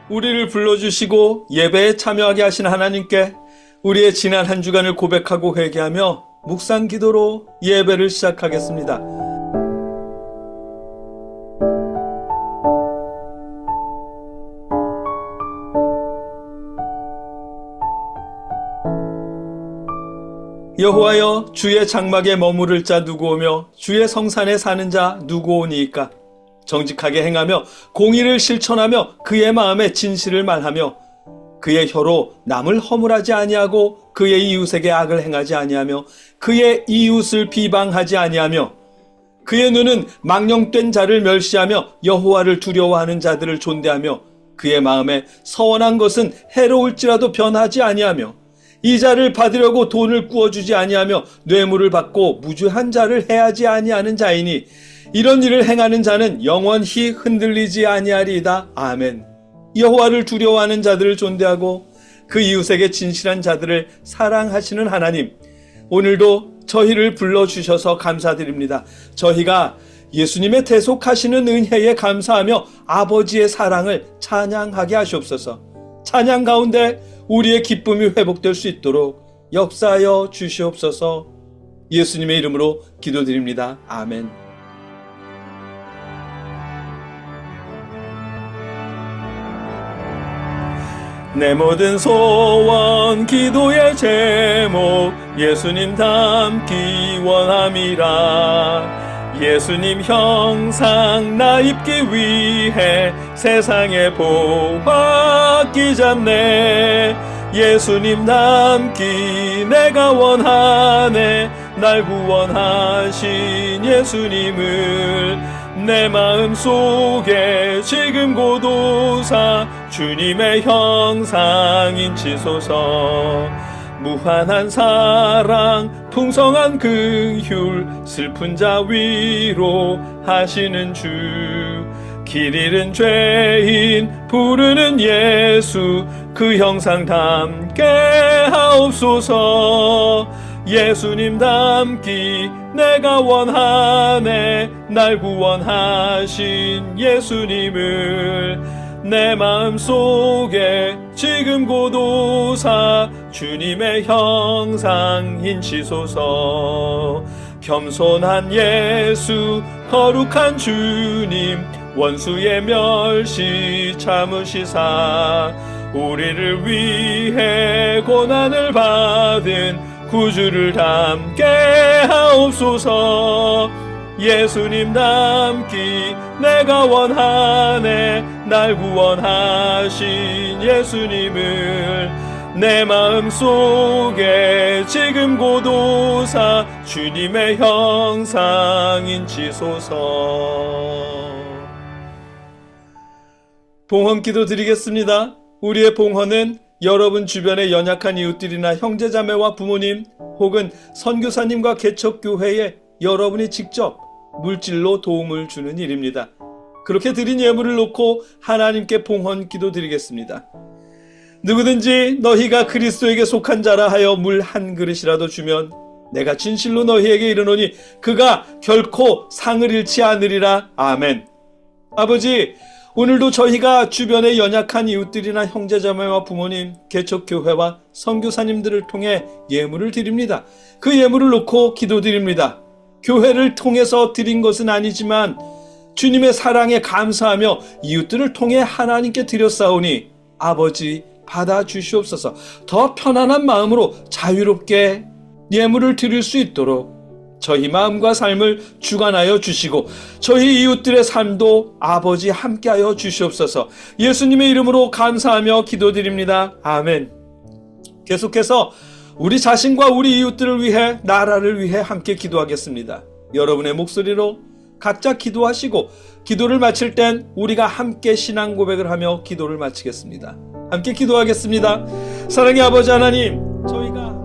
우리를 불러주시고 예배에 참여하게 하신 하나님께 우리의 지난 한 주간을 고백하고 회개하며 묵상 기도로 예배를 시작하겠습니다. 여호와여, 주의 장막에 머무를 자 누구 오며 주의 성산에 사는 자 누구 오니이까? 정직하게 행하며 공의를 실천하며 그의 마음에 진실을 말하며 그의 혀로 남을 허물하지 아니하고 그의 이웃에게 악을 행하지 아니하며 그의 이웃을 비방하지 아니하며 그의 눈은 망령된 자를 멸시하며 여호와를 두려워하는 자들을 존대하며 그의 마음에 서원한 것은 해로울지라도 변하지 아니하며 이 자를 받으려고 돈을 구워주지 아니하며 뇌물을 받고 무죄한 자를 해하지 아니하는 자이니 이런 일을 행하는 자는 영원히 흔들리지 아니하리이다. 아멘. 여호와를 두려워하는 자들을 존대하고 그 이웃에게 진실한 자들을 사랑하시는 하나님, 오늘도 저희를 불러주셔서 감사드립니다. 저희가 예수님의 대속하시는 은혜에 감사하며 아버지의 사랑을 찬양하게 하시옵소서. 찬양 가운데 우리의 기쁨이 회복될 수 있도록 역사하여 주시옵소서. 예수님의 이름으로 기도드립니다. 아멘. 내 모든 소원 기도의 제목 예수님 닮기 원함이라. 예수님 형상 나 입기 위해 세상에 복받기 잡네. 예수님 닮기 내가 원하네. 날 구원하신 예수님을 내 마음 속에 지금 고도사 주님의 형상 인치소서. 무한한 사랑 풍성한 긍휼 슬픈 자 위로 하시는 주. 길 잃은 죄인 부르는 예수 그 형상 담게 하옵소서. 예수님 닮기 내가 원하네. 날 구원하신 예수님을 내 마음 속에 지금 고도사 주님의 형상 인치소서. 겸손한 예수 거룩한 주님 원수의 멸시 참으시사 우리를 위해 고난을 받은 구주를 닮게 하옵소서. 예수님 닮기 내가 원하네. 날 구원하신 예수님을 내 마음 속에 지금 고도사 주님의 형상 인치소서. 봉헌 기도 드리겠습니다. 우리의 봉헌은 여러분 주변의 연약한 이웃들이나 형제자매와 부모님 혹은 선교사님과 개척교회에 여러분이 직접 물질로 도움을 주는 일입니다. 그렇게 드린 예물을 놓고 하나님께 봉헌 기도 드리겠습니다. 누구든지 너희가 그리스도에게 속한 자라 하여 물 한 그릇이라도 주면 내가 진실로 너희에게 이르노니 그가 결코 상을 잃지 않으리라. 아멘. 아버지, 오늘도 저희가 주변의 연약한 이웃들이나 형제자매와 부모님, 개척교회와 선교사님들을 통해 예물을 드립니다. 그 예물을 놓고 기도드립니다. 교회를 통해서 드린 것은 아니지만 주님의 사랑에 감사하며 이웃들을 통해 하나님께 드렸사오니 아버지 받아주시옵소서. 더 편안한 마음으로 자유롭게 예물을 드릴 수 있도록 저희 마음과 삶을 주관하여 주시고 저희 이웃들의 삶도 아버지 함께하여 주시옵소서. 예수님의 이름으로 감사하며 기도드립니다. 아멘. 계속해서 우리 자신과 우리 이웃들을 위해 나라를 위해 함께 기도하겠습니다. 여러분의 목소리로 각자 기도하시고 기도를 마칠 땐 우리가 함께 신앙 고백을 하며 기도를 마치겠습니다. 함께 기도하겠습니다. 사랑의 아버지 하나님, 저희가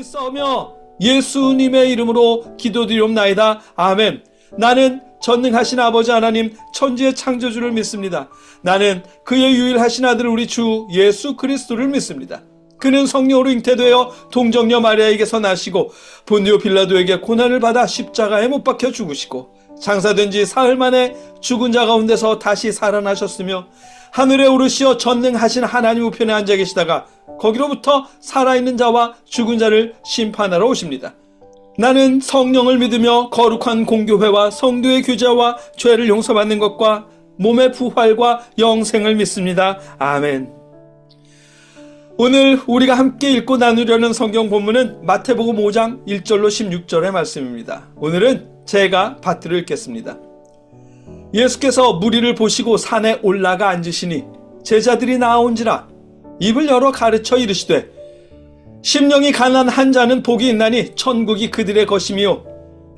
싸우며 예수님의 이름으로 기도드리옵나이다. 아멘. 나는 전능하신 아버지 하나님 천지의 창조주를 믿습니다. 나는 그의 유일하신 아들 우리 주 예수 그리스도를 믿습니다. 그는 성령으로 잉태되어 동정녀 마리아에게서 나시고 본디오 빌라도에게 고난을 받아 십자가에 못 박혀 죽으시고 장사된 지 사흘 만에 죽은 자 가운데서 다시 살아나셨으며 하늘에 오르시어 전능하신 하나님 우편에 앉아 계시다가 거기로부터 살아있는 자와 죽은 자를 심판하러 오십니다. 나는 성령을 믿으며 거룩한 공교회와 성도의 교제와 죄를 용서받는 것과 몸의 부활과 영생을 믿습니다. 아멘. 오늘 우리가 함께 읽고 나누려는 성경 본문은 마태복음 5장 1절로 16절의 말씀입니다. 오늘은 제가 받들어 읽겠습니다. 예수께서 무리를 보시고 산에 올라가 앉으시니 제자들이 나아온지라 입을 열어 가르쳐 이르시되 심령이 가난한 자는 복이 있나니 천국이 그들의 것이며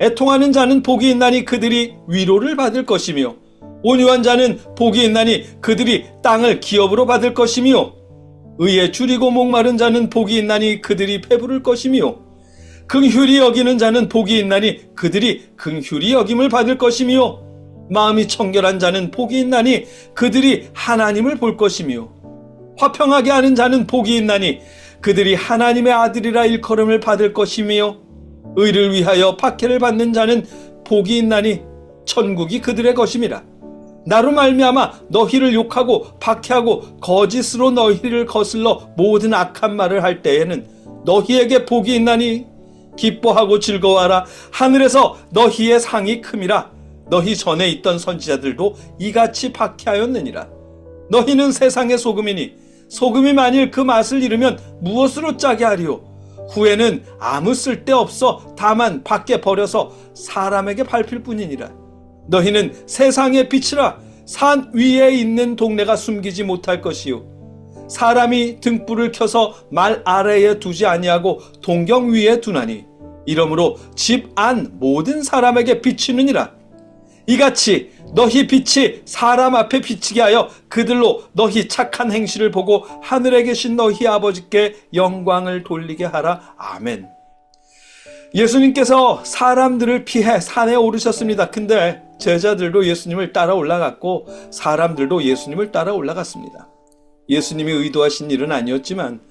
애통하는 자는 복이 있나니 그들이 위로를 받을 것이며 온유한 자는 복이 있나니 그들이 땅을 기업으로 받을 것이며 의에 줄이고 목마른 자는 복이 있나니 그들이 배부를 것이며 긍휼히 여기는 자는 복이 있나니 그들이 긍휼히 여김을 받을 것이며 마음이 청결한 자는 복이 있나니 그들이 하나님을 볼 것이며 화평하게 하는 자는 복이 있나니 그들이 하나님의 아들이라 일컬음을 받을 것이며 의를 위하여 박해를 받는 자는 복이 있나니 천국이 그들의 것임이라. 나로 말미암아 너희를 욕하고 박해하고 거짓으로 너희를 거슬러 모든 악한 말을 할 때에는 너희에게 복이 있나니 기뻐하고 즐거워하라. 하늘에서 너희의 상이 큼이라. 너희 전에 있던 선지자들도 이같이 박해하였느니라. 너희는 세상의 소금이니 소금이 만일 그 맛을 잃으면 무엇으로 짜게 하리요? 후에는 아무 쓸데없어 다만 밖에 버려서 사람에게 밟힐 뿐이니라. 너희는 세상의 빛이라. 산 위에 있는 동네가 숨기지 못할 것이요 사람이 등불을 켜서 말 아래에 두지 아니하고 동경 위에 두나니 이러므로 집 안 모든 사람에게 비치느니라. 이같이 너희 빛이 사람 앞에 비치게 하여 그들로 너희 착한 행실을 보고 하늘에 계신 너희 아버지께 영광을 돌리게 하라. 아멘. 예수님께서 사람들을 피해 산에 오르셨습니다. 근데 제자들도 예수님을 따라 올라갔고 사람들도 예수님을 따라 올라갔습니다. 예수님이 의도하신 일은 아니었지만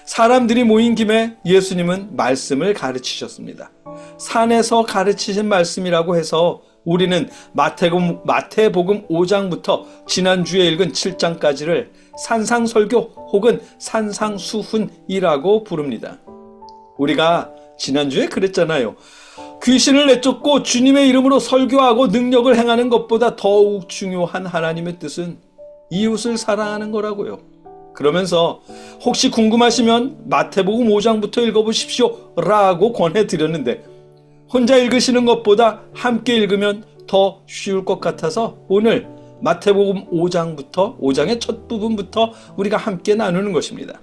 사람들이 모인 김에 예수님은 말씀을 가르치셨습니다. 산에서 가르치신 말씀이라고 해서 우리는 마태복음 5장부터 지난주에 읽은 7장까지를 산상설교 혹은 산상수훈이라고 부릅니다. 우리가 지난주에 그랬잖아요. 귀신을 내쫓고 주님의 이름으로 설교하고 능력을 행하는 것보다 더욱 중요한 하나님의 뜻은 이웃을 사랑하는 거라고요. 그러면서 혹시 궁금하시면 마태복음 5장부터 읽어보십시오 라고 권해드렸는데 혼자 읽으시는 것보다 함께 읽으면 더 쉬울 것 같아서 오늘 마태복음 5장의 첫 부분부터 우리가 함께 나누는 것입니다.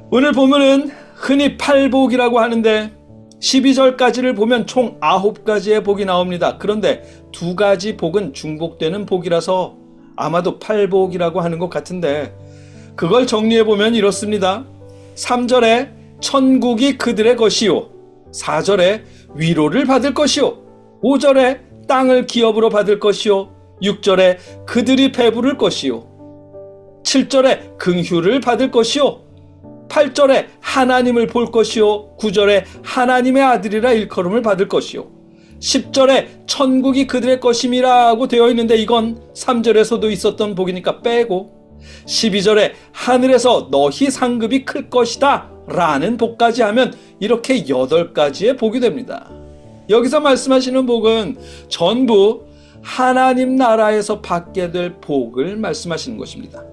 오늘 보면은 흔히 팔복이라고 하는데 12절까지를 보면 총 9가지의 복이 나옵니다. 그런데 2가지 복은 중복되는 복이라서 아마도 팔복이라고 하는 것 같은데 그걸 정리해보면 이렇습니다. 3절에 천국이 그들의 것이요 4절에 위로를 받을 것이요 5절에 땅을 기업으로 받을 것이요 6절에 그들이 배부를 것이요 7절에 긍휼을 받을 것이요 8절에 하나님을 볼 것이요 9절에 하나님의 아들이라 일컬음을 받을 것이요 10절에 천국이 그들의 것임이라고 되어 있는데 이건 3절에서도 있었던 복이니까 빼고 12절에 하늘에서 너희 상급이 클 것이다 라는 복까지 하면 이렇게 8가지의 복이 됩니다. 여기서 말씀하시는 복은 전부 하나님 나라에서 받게 될 복을 말씀하시는 것입니다.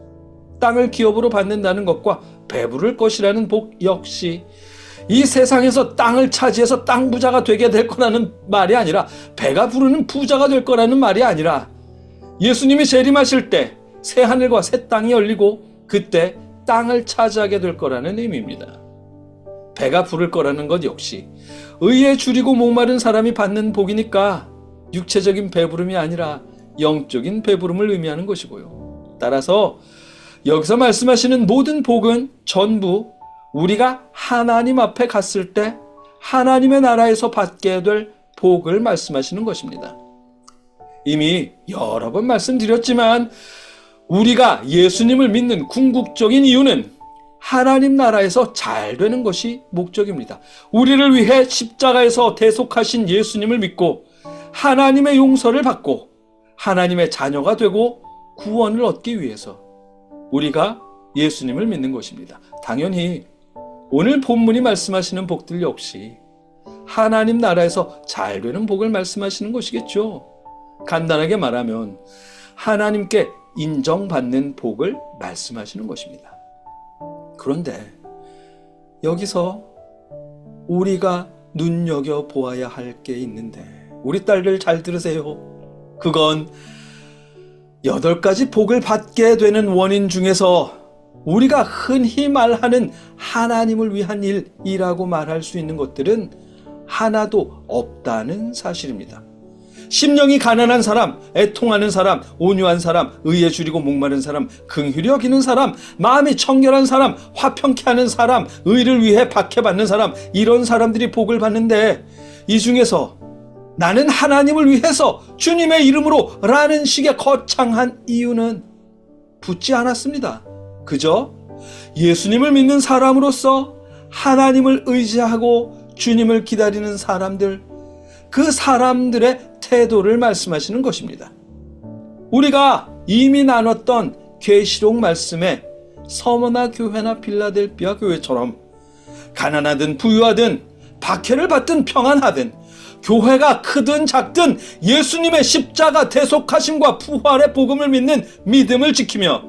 땅을 기업으로 받는다는 것과 배부를 것이라는 복 역시 이 세상에서 땅을 차지해서 땅 부자가 되게 될 거라는 말이 아니라 배가 부르는 부자가 될 거라는 말이 아니라 예수님이 재림하실 때 새 하늘과 새 땅이 열리고 그때 땅을 차지하게 될 거라는 의미입니다. 배가 부를 거라는 것 역시 의에 줄이고 목마른 사람이 받는 복이니까 육체적인 배부름이 아니라 영적인 배부름을 의미하는 것이고요. 따라서 여기서 말씀하시는 모든 복은 전부 우리가 하나님 앞에 갔을 때 하나님의 나라에서 받게 될 복을 말씀하시는 것입니다. 이미 여러 번 말씀드렸지만 우리가 예수님을 믿는 궁극적인 이유는 하나님 나라에서 잘 되는 것이 목적입니다. 우리를 위해 십자가에서 대속하신 예수님을 믿고 하나님의 용서를 받고 하나님의 자녀가 되고 구원을 얻기 위해서 우리가 예수님을 믿는 것입니다. 당연히 오늘 본문이 말씀하시는 복들 역시 하나님 나라에서 잘 되는 복을 말씀하시는 것이겠죠. 간단하게 말하면 하나님께 인정받는 복을 말씀하시는 것입니다. 그런데 여기서 우리가 눈여겨보아야 할 게 있는데 우리 딸들 잘 들으세요. 그건 8가지 복을 받게 되는 원인 중에서 우리가 흔히 말하는 하나님을 위한 일이라고 말할 수 있는 것들은 하나도 없다는 사실입니다. 심령이 가난한 사람, 애통하는 사람, 온유한 사람, 의에 줄이고 목마른 사람, 긍휼히 여기는 사람, 마음이 청결한 사람, 화평케 하는 사람, 의를 위해 박해받는 사람, 이런 사람들이 복을 받는데 이 중에서 나는 하나님을 위해서 주님의 이름으로 라는 식의 거창한 이유는 붙지 않았습니다. 그저 예수님을 믿는 사람으로서 하나님을 의지하고 주님을 기다리는 사람들, 그 사람들의 태도를 말씀하시는 것입니다. 우리가 이미 나눴던 계시록 말씀에 서머나 교회나 빌라델피아 교회처럼 가난하든 부유하든 박해를 받든 평안하든 교회가 크든 작든 예수님의 십자가 대속하심과 부활의 복음을 믿는 믿음을 지키며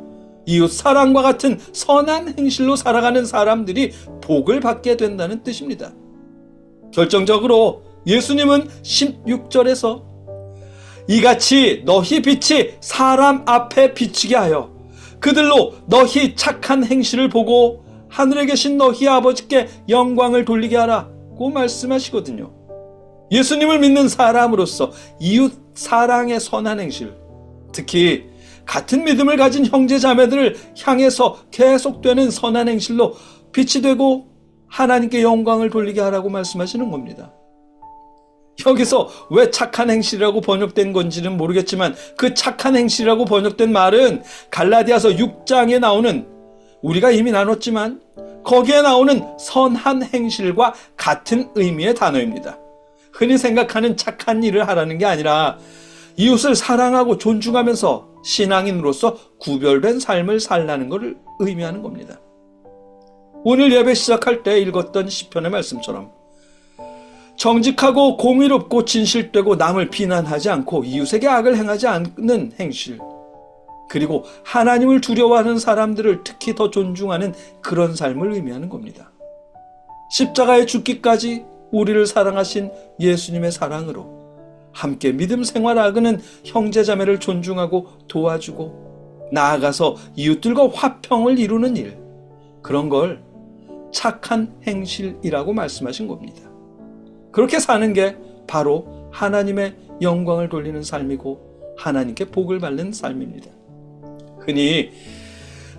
이웃 사랑과 같은 선한 행실로 살아가는 사람들이 복을 받게 된다는 뜻입니다. 결정적으로 예수님은 16절에서 이같이 너희 빛이 사람 앞에 비치게 하여 그들로 너희 착한 행실을 보고 하늘에 계신 너희 아버지께 영광을 돌리게 하라고 말씀하시거든요. 예수님을 믿는 사람으로서 이웃 사랑의 선한 행실, 특히 같은 믿음을 가진 형제 자매들을 향해서 계속되는 선한 행실로 빛이 되고 하나님께 영광을 돌리게 하라고 말씀하시는 겁니다. 여기서 왜 착한 행실이라고 번역된 건지는 모르겠지만 그 착한 행실이라고 번역된 말은 갈라디아서 6장에 나오는, 우리가 이미 나눴지만 거기에 나오는 선한 행실과 같은 의미의 단어입니다. 흔히 생각하는 착한 일을 하라는 게 아니라 이웃을 사랑하고 존중하면서 신앙인으로서 구별된 삶을 살라는 것을 의미하는 겁니다. 오늘 예배 시작할 때 읽었던 시편의 말씀처럼 정직하고 공의롭고 진실되고 남을 비난하지 않고 이웃에게 악을 행하지 않는 행실, 그리고 하나님을 두려워하는 사람들을 특히 더 존중하는 그런 삶을 의미하는 겁니다. 십자가에 죽기까지 우리를 사랑하신 예수님의 사랑으로 함께 믿음 생활하는 형제자매를 존중하고 도와주고 나아가서 이웃들과 화평을 이루는 일, 그런 걸 착한 행실이라고 말씀하신 겁니다. 그렇게 사는 게 바로 하나님의 영광을 돌리는 삶이고 하나님께 복을 받는 삶입니다. 흔히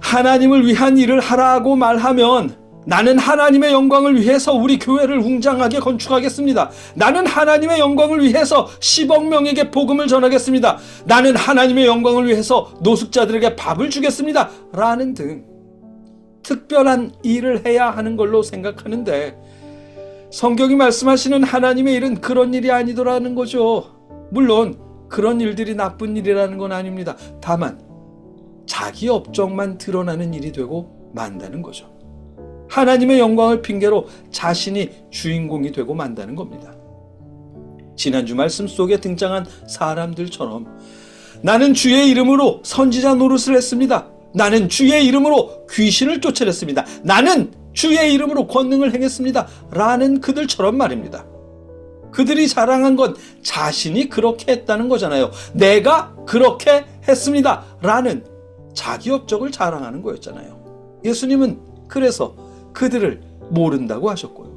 하나님을 위한 일을 하라고 말하면 나는 하나님의 영광을 위해서 우리 교회를 웅장하게 건축하겠습니다. 나는 하나님의 영광을 위해서 10억 명에게 복음을 전하겠습니다. 나는 하나님의 영광을 위해서 노숙자들에게 밥을 주겠습니다. 라는 등 특별한 일을 해야 하는 걸로 생각하는데 성경이 말씀하시는 하나님의 일은 그런 일이 아니더라는 거죠. 물론 그런 일들이 나쁜 일이라는 건 아닙니다. 다만 자기 업적만 드러나는 일이 되고 만다는 거죠. 하나님의 영광을 핑계로 자신이 주인공이 되고 만다는 겁니다. 지난주 말씀 속에 등장한 사람들처럼 나는 주의 이름으로 선지자 노릇을 했습니다. 나는 주의 이름으로 귀신을 쫓아냈습니다. 나는 주의 이름으로 권능을 행했습니다. 라는 그들처럼 말입니다. 그들이 자랑한 건 자신이 그렇게 했다는 거잖아요. 내가 그렇게 했습니다. 라는 자기 업적을 자랑하는 거였잖아요. 예수님은 그래서 그들을 모른다고 하셨고요.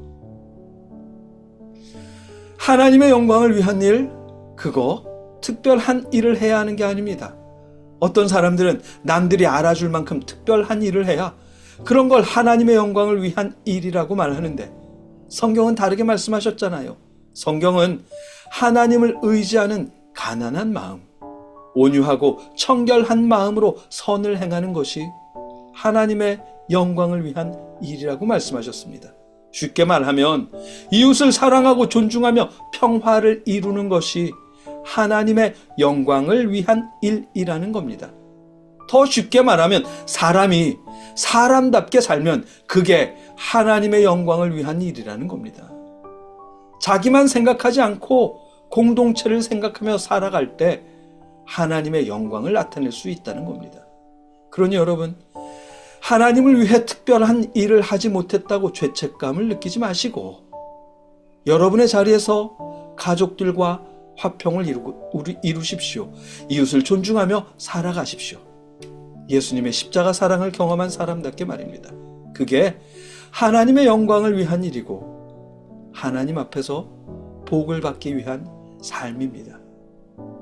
하나님의 영광을 위한 일, 그거 특별한 일을 해야 하는 게 아닙니다. 어떤 사람들은 남들이 알아줄 만큼 특별한 일을 해야 그런 걸 하나님의 영광을 위한 일이라고 말하는데 성경은 다르게 말씀하셨잖아요. 성경은 하나님을 의지하는 가난한 마음, 온유하고 청결한 마음으로 선을 행하는 것이 하나님의 영광을 위한 일이라고 말씀하셨습니다. 쉽게 말하면 이웃을 사랑하고 존중하며 평화를 이루는 것이 하나님의 영광을 위한 일이라는 겁니다. 더 쉽게 말하면 사람이 사람답게 살면 그게 하나님의 영광을 위한 일이라는 겁니다. 자기만 생각하지 않고 공동체를 생각하며 살아갈 때 하나님의 영광을 나타낼 수 있다는 겁니다. 그러니 여러분, 하나님을 위해 특별한 일을 하지 못했다고 죄책감을 느끼지 마시고 여러분의 자리에서 가족들과 화평을 이루십시오. 이웃을 존중하며 살아가십시오. 예수님의 십자가 사랑을 경험한 사람답게 말입니다. 그게 하나님의 영광을 위한 일이고 하나님 앞에서 복을 받기 위한 삶입니다.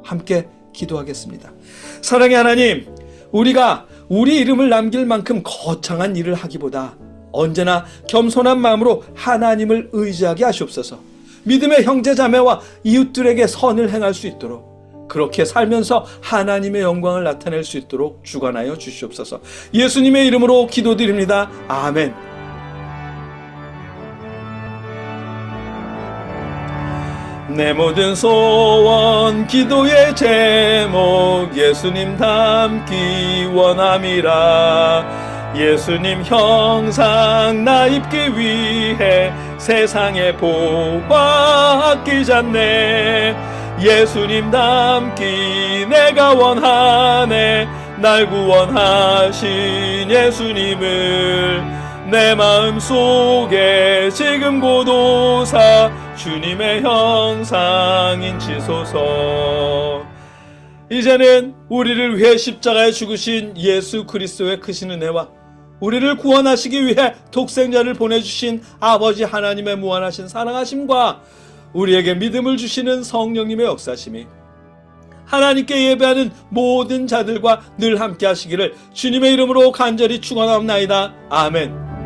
함께 기도하겠습니다. 사랑의 하나님, 우리가 우리 이름을 남길 만큼 거창한 일을 하기보다 언제나 겸손한 마음으로 하나님을 의지하게 하시옵소서. 믿음의 형제 자매와 이웃들에게 선을 행할 수 있도록, 그렇게 살면서 하나님의 영광을 나타낼 수 있도록 주관하여 주시옵소서. 예수님의 이름으로 기도드립니다. 아멘. 내 모든 소원 기도의 제목 예수님 닮기 원함이라. 예수님 형상 나 입기 위해 세상의 보화 아끼지 않네. 예수님 닮기 내가 원하네. 날 구원하신 예수님을 내 마음속에 지금 고도사 주님의 형상 인치소서. 이제는 우리를 위해 십자가에 죽으신 예수 그리스도의 크신 은혜와 우리를 구원하시기 위해 독생자를 보내주신 아버지 하나님의 무한하신 사랑하심과 우리에게 믿음을 주시는 성령님의 역사심이 하나님께 예배하는 모든 자들과 늘 함께 하시기를 주님의 이름으로 간절히 축원하옵나이다. 아멘.